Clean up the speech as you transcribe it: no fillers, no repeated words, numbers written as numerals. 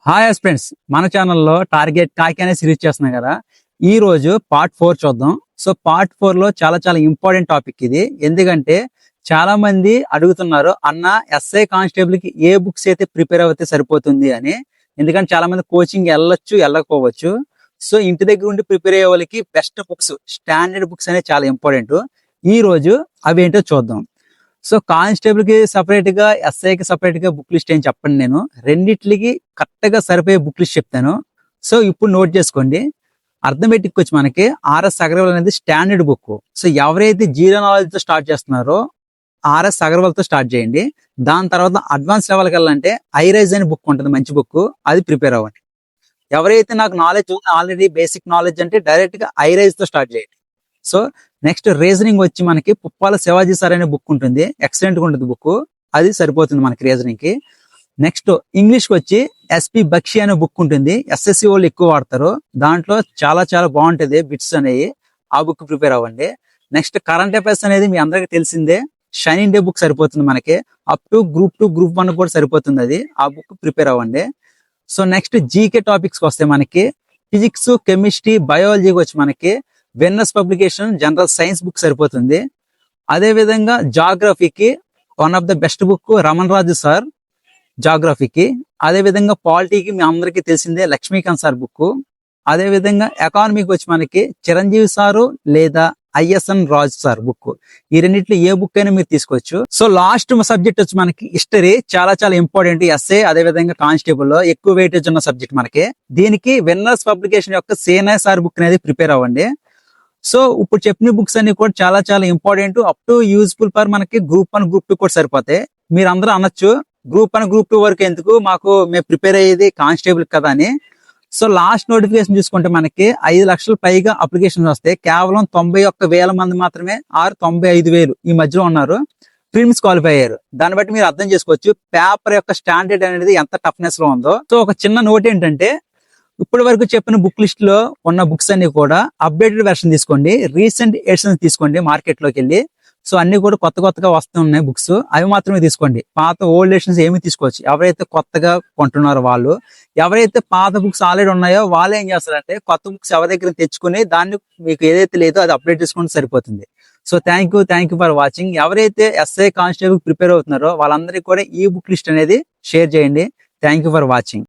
Hi friends, మన ఛానల్లో target కాకి అనే సిరీస్ చేస్తున్నాం కదా. ఈ రోజు పార్ట్ 4 చూద్దాం. సో పార్ట్ 4 లో చాలా చాలా ఇంపార్టెంట్ టాపిక్ ఇది. ఎందుకంటే చాలా మంది అడుగుతున్నారు, అన్న ఎస్ఐ కానిస్టేబుల్ కి ఏ బుక్స్ అయితే ప్రిపేర్ అయితే సరిపోతుంది అని. ఎందుకంటే చాలా మంది కోచింగ్ వెళ్ళొచ్చు వెళ్ళకపోవచ్చు. సో ఇంటి దగ్గర ఉండి ప్రిపేర్ అయ్యే వాళ్ళకి బెస్ట్ బుక్స్, స్టాండర్డ్ బుక్స్ అనేది చాలా ఇంపార్టెంట్. ఈ రోజు అవి ఏంటో చూద్దాం. సో కానిస్టేబుల్ కి సపరేట్ గా, ఎస్ఐకి సపరేట్ గా బుక్ లిస్ట్ ఏం చెప్పండి. నేను రెండిట్లకి కరెక్ట్ గా సరిపోయే బుక్ లిస్ట్ చెప్తాను. సో ఇప్పుడు నోట్ చేసుకోండి. అర్థమెటిక్ వచ్చి మనకి ఆర్ఎస్ అగర్వాల్ అనేది స్టాండర్డ్ బుక్. సో ఎవరైతే జీరో నాలెడ్జ్ తో స్టార్ట్ చేస్తున్నారో ఆర్ఎస్ అగర్వాల్ తో స్టార్ట్ చేయండి. దాని తర్వాత అడ్వాన్స్ లెవెల్కి వెళ్ళాలంటే ఐరైజ్ అనే బుక్ ఉంటుంది, మంచి బుక్, అది ప్రిపేర్ అవ్వండి. ఎవరైతే నాకు నాలెడ్జ్ ఆల్రెడీ బేసిక్ నాలెడ్జ్ అంటే డైరెక్ట్ గా ఐరైజ్ తో స్టార్ట్ చేయండి. సో నెక్స్ట్ రీజనింగ్ వచ్చి మనకి పుప్పాల శివాజీ సార్ అనే బుక్ ఉంటుంది, ఎక్సలెంట్ గా ఉంటుంది బుక్, అది సరిపోతుంది మనకి రీజనింగ్ కి. నెక్స్ట్ ఇంగ్లీష్ కి వచ్చి ఎస్పి బక్షి అనే బుక్ ఉంటుంది, ఎస్ఎస్సి వాళ్ళు ఎక్కువ వాడతారు, దాంట్లో చాలా చాలా బాగుంటది బిట్స్ అనేవి, ఆ బుక్ ప్రిపేర్ అవ్వండి. నెక్స్ట్ కరెంట్ అఫైర్స్ అనేది మీ అందరికి తెలిసిందే, షైనింగ్ డే బుక్ సరిపోతుంది మనకి, అప్ టు గ్రూప్ 2 గ్రూప్ 1 కూడా సరిపోతుంది, అది ఆ బుక్ ప్రిపేర్ అవ్వండి. సో నెక్స్ట్ జీకే టాపిక్స్ వస్తే మనకి ఫిజిక్స్, కెమిస్ట్రీ, బయాలజీకి వచ్చి మనకి Venus publication general science book సరిపోతుంది. అదే విధంగా జాగ్రఫీకి one of the best book Raman Raju sir జాగ్రఫీకి. అదే విధంగా పాలిటీకి మీ అందరికీ తెలిసిందే లక్ష్మీకాంత్ సార్ బుక్. అదే విధంగా ఎకానమీకి వచ్చి మనకి చిరంజీవి సారు లేదా ఐఎస్ఎన్ రాజు సార్ బుక్. ఈ రెండిట్లో ఏ బుక్ అయినా మీరు తీసుకోవచ్చు. సో లాస్ట్ సబ్జెక్ట్ వచ్చి మనకి హిస్టరీ, చాలా చాలా ఇంపార్టెంట్. ఎస్ఏ అదే విధంగా కానిస్టేబుల్ లో ఎక్కువ వెయిటేజ్ ఉన్న సబ్జెక్ట్ మనకి. దీనికి వెన్నర్స్ పబ్లికేషన్ యొక్క సేనా సార్ బుక్ అనేది ప్రిపేర్ అవ్వండి. సో ఇప్పుడు చెప్పిన బుక్స్ అన్ని కూడా చాలా చాలా important, up to useful for మనకి గ్రూప్ 1 గ్రూప్ 2 కూడా సరిపోతాయి. మీరు అందరూ అనొచ్చు, గ్రూప్ 1 గ్రూప్ 2 వరకు ఎందుకు, మాకు మేము ప్రిపేర్ అయ్యేది కానిస్టేబుల్ కదా అని. సో లాస్ట్ నోటిఫికేషన్ చూసుకుంటే మనకి 5 లక్షల పైగా అప్లికేషన్స్ వస్తే కేవలం 91,000 మంది మాత్రమే, 95,000 ఈ మధ్యలో ఉన్నారు ప్రిలిమ్స్ క్వాలిఫై అయ్యారు. దాన్ని బట్టి మీరు అర్థం చేసుకోవచ్చు పేపర్ యొక్క స్టాండర్డ్ అనేది ఎంత టఫ్నెస్ లో ఉందో. సో ఒక చిన్న నోట్ ఏంటంటే, ఇప్పటి వరకు చెప్పిన బుక్ లిస్ట్ లో ఉన్న బుక్స్ అన్ని కూడా అప్డేటెడ్ వెర్షన్ తీసుకోండి, రీసెంట్ ఎడిషన్స్ తీసుకోండి మార్కెట్ లోకి వెళ్ళి. సో అన్ని కూడా కొత్త కొత్తగా వస్తున్నాయి బుక్స్, అవి మాత్రమే తీసుకోండి. పాత ఓల్డ్ ఎడిషన్స్ ఏమి తీసుకోవచ్చు. ఎవరైతే కొత్తగా కొంటున్నారో వాళ్ళు, ఎవరైతే పాత బుక్స్ ఆల్రెడీ ఉన్నాయో వాళ్ళు ఏం చేస్తారంటే కొత్త బుక్స్ ఎవరి దగ్గర తెచ్చుకుని దాన్ని మీకు ఏదైతే లేదో అది అప్డేట్ చేసుకుంటే సరిపోతుంది. So thank you for watching. ఎవరైతే ఎస్ఐ కానిస్టేబుల్ ప్రిపేర్ అవుతున్నారో వాళ్ళందరికీ కూడా ఈ బుక్ లిస్ట్ అనేది షేర్ చేయండి. Thank you for watching.